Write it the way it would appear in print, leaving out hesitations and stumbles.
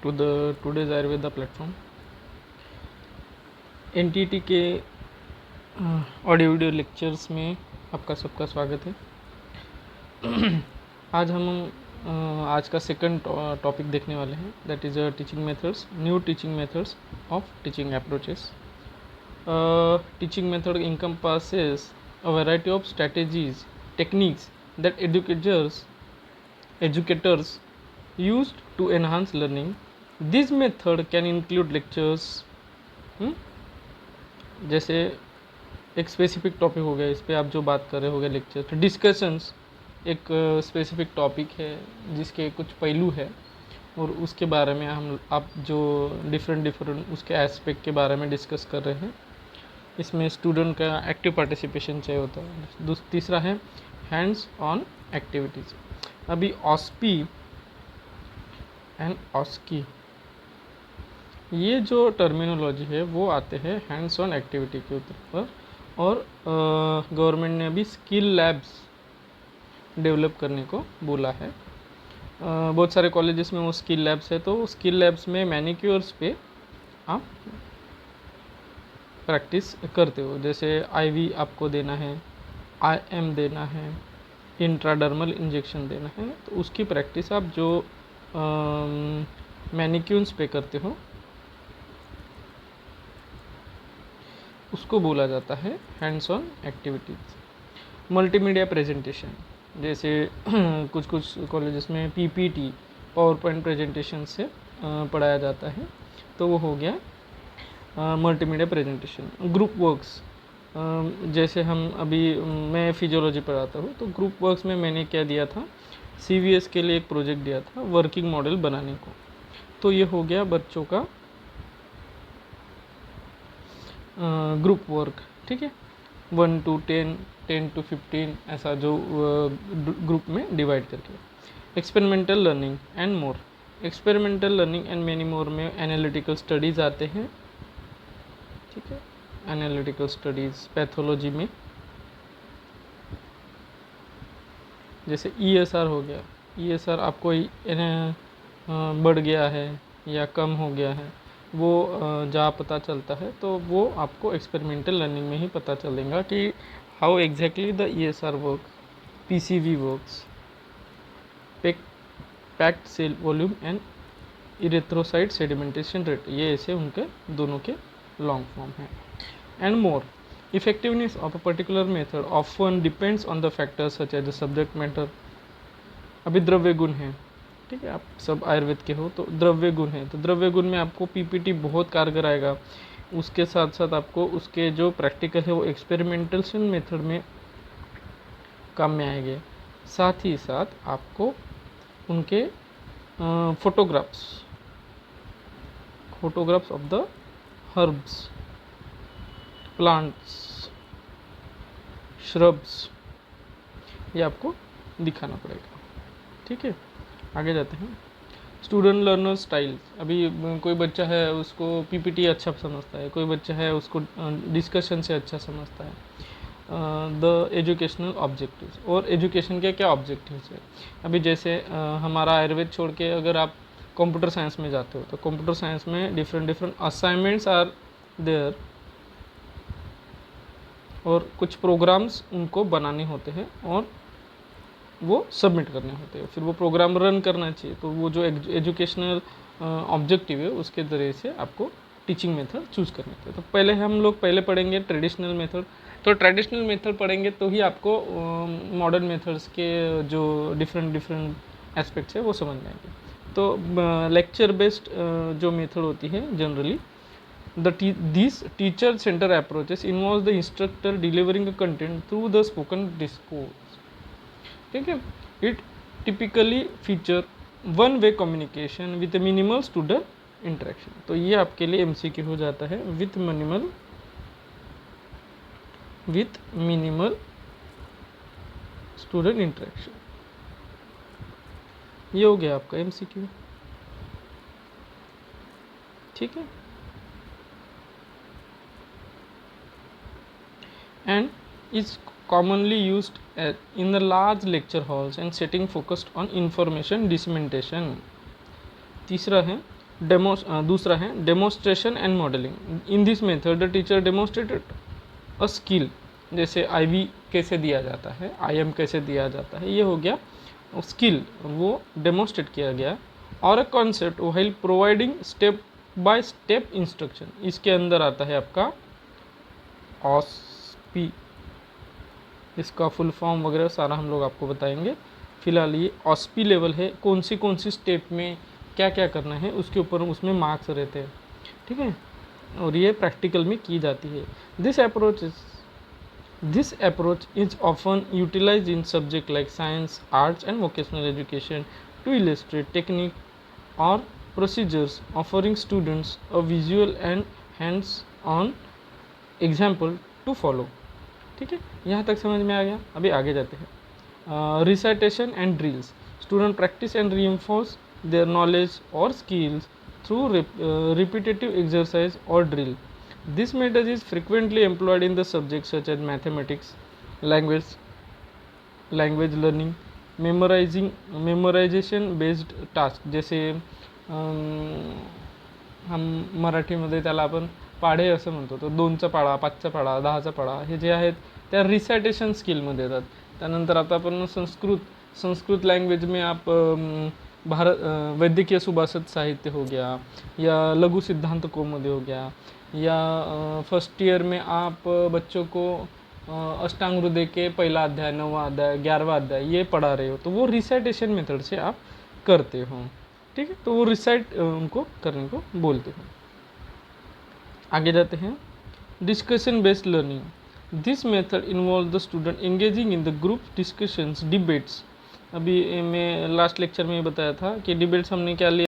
to the today's Ayurveda platform. NTT के audio video lectures में आपका सबका स्वागत है। आज हम आज का सेकंड टॉपिक देखने वाले हैं, that is teaching methods, new teaching methods of teaching approaches. Teaching method encompasses a variety of strategies, techniques that educators used to enhance learning. This method can include lectures, जैसे एक specific topic हो गया, इस पर आप जो बात कर रहे हो गए लेक्चर. तो डिस्कशंस एक स्पेसिफिक टॉपिक है जिसके कुछ पहलू है और उसके बारे में आप जो डिफरेंट उसके एस्पेक्ट के बारे में डिस्कस कर रहे हैं. इसमें स्टूडेंट का एक्टिव पार्टिसिपेशन चाहिए होता है. तीसरा है हैंड्स ऑन एक्टिविटीज़. अभी ऑस्पी एंड ऑस्की, ये जो टर्मिनोलॉजी है वो आते हैं हैंड्स ऑन एक्टिविटी के ऊपर. और गवर्नमेंट ने अभी स्किल लैब्स डेवलप करने को बोला है. बहुत सारे कॉलेजेस में वो स्किल लैब्स है, तो स्किल लैब्स में मैनिक्योर्स पे आप प्रैक्टिस करते हो. जैसे IV आपको देना है, IM देना है, इंट्राडर्मल इंजेक्शन देना है, तो उसकी प्रैक्टिस आप जो मैनिक्यूर्स पे करते हो उसको बोला जाता है hands on activities. Multimedia presentation, जैसे कुछ कॉलेजेस में PPT पावर पॉइंट प्रेजेंटेशन से पढ़ाया जाता है, तो वो हो गया मल्टीमीडिया प्रेजेंटेशन. ग्रुप वर्क्स, जैसे हम अभी मैं फिजियोलॉजी पढ़ाता हूँ, तो ग्रुप वर्क्स में मैंने क्या दिया था, CVS के लिए एक प्रोजेक्ट दिया था वर्किंग मॉडल बनाने को. तो ये हो गया बच्चों का ग्रुप वर्क. ठीक है, 1 to 10, 10 to 15 ऐसा जो ग्रुप में डिवाइड करके. Experimental learning and more. Experimental learning and many more में एनालिटिकल स्टडीज़ आते हैं. ठीक है, एनालिटिकल स्टडीज़ पैथोलॉजी में, जैसे ESR हो गया. ESR आपको बढ़ गया है या कम हो गया है, वो जहाँ पता चलता है, तो वो आपको एक्सपेरिमेंटल लर्निंग में ही पता चलेगा कि how exactly the ESR work, PCV works, packed cell volume and erythrocyte sedimentation rate. ये ऐसे उनके दोनों के लॉन्ग फॉर्म हैं. And more. Effectiveness of a particular method often depends on the factors such as the subject matter. अभी द्रव्य गुण है, ठीक है, आप सब आयुर्वेद के हो, तो द्रव्य गुण है, तो द्रव्य गुण में आपको PPT बहुत कारगर आएगा. उसके साथ साथ आपको उसके जो प्रैक्टिकल है वो एक्सपेरिमेंटेशन मेथड में काम में आएंगे. साथ ही साथ आपको उनके photographs of the herbs, plants, shrubs, ये आपको दिखाना पड़ेगा. ठीक है, आगे जाते हैं. Student learner style. अभी कोई बच्चा है उसको PPT अच्छा समझता है, कोई बच्चा है उसको डिस्कशन से अच्छा समझता है. द एजुकेशनल ऑब्जेक्टिव्स, और एजुकेशन के क्या ऑब्जेक्टिव्स है. अभी जैसे हमारा आयुर्वेद छोड़ के अगर आप कंप्यूटर साइंस में जाते हो, तो कंप्यूटर साइंस में डिफरेंट असाइनमेंट्स आर देयर, और कुछ प्रोग्राम्स उनको बनाने होते हैं और वो सबमिट करने होते हैं. फिर वो प्रोग्राम रन करना चाहिए, तो वो जो एजुकेशनल ऑब्जेक्टिव है उसके ज़रिए से आपको टीचिंग मेथड चूज़ करने होते हैं. तो पहले हम लोग पढ़ेंगे ट्रेडिशनल मेथड. तो ट्रेडिशनल मेथड पढ़ेंगे तो ही आपको मॉडर्न मेथड्स के जो डिफरेंट एस्पेक्ट्स है वो समझ में आएंगे. तो लेक्चर बेस्ड जो मेथड होती है generally, these teacher centered approaches involves the instructor delivering a content through the spoken discourse. ठीक है, it typically feature one way communication with minimal student interaction. तो ये आपके लिए MCQ हो जाता है, विथ मिनिमल स्टूडेंट इंटरेक्शन. ये हो गया आपका MCQ. ठीक है, and is commonly used in the large lecture halls and setting focused on information dissemination. तीसरा है दूसरा है demonstration and modelling. In this method the teacher demonstrated a skill, जैसे IV कैसे दिया जाता है, IM कैसे दिया जाता है, ये हो गया स्किल, वो डेमोस्ट्रेट किया गया। और a concept while providing step by step instruction, इसके अंदर आता है आपका OSP, इसका फुल फॉर्म वगैरह सारा हम लोग आपको बताएंगे। फिलहाल ये OSP लेवल है, कौन सी स्टेप में क्या क्या करना है उसके ऊपर उसमें मार्क्स रहते हैं, ठीक है, और ये प्रैक्टिकल में की जाती है। This approach is often utilized in subjects like science, arts and vocational education to illustrate technique or procedures, offering students a visual and hands-on example to follow। ठीक है, यहाँ तक समझ में आ गया। अभी आगे जाते हैं। Recitation and drills, student practice and reinforce their knowledge or skills through repetitive exercise or drill। This method is frequently employed in the subjects such as mathematics, language learning, memorization based task, जैसे हम मराठीमध्ये त्याला आपण पाढे असं म्हणतो, तर 2चा पाढा, 5चा पाढा, 10चा पाढा, हे जे आहेत त्या रिसाइटेशन स्किलमध्ये येतात। त्यानंतर आता आपण संस्कृत लैंग्वेज में आप वैद्यकीय सुभाषित साहित्य हो गया, या लघु सिद्धांत कौमुदी हो गया, या फर्स्ट ईयर में आप बच्चों को अष्टांग हृदय के पहला अध्याय, 9वां अध्याय, 11वां अध्याय ये पढ़ा रहे हो, तो वो रिसाइटेशन मेथड से आप करते हो। ठीक है, तो वो रिसाइट उनको करने को बोलते हो। आगे जाते हैं। Discussion based learning, this method involve the student engaging in the group discussions, debates. अभी मैं लास्ट लेक्चर में बताया था कि डिबेट्स हमने क्या लिया,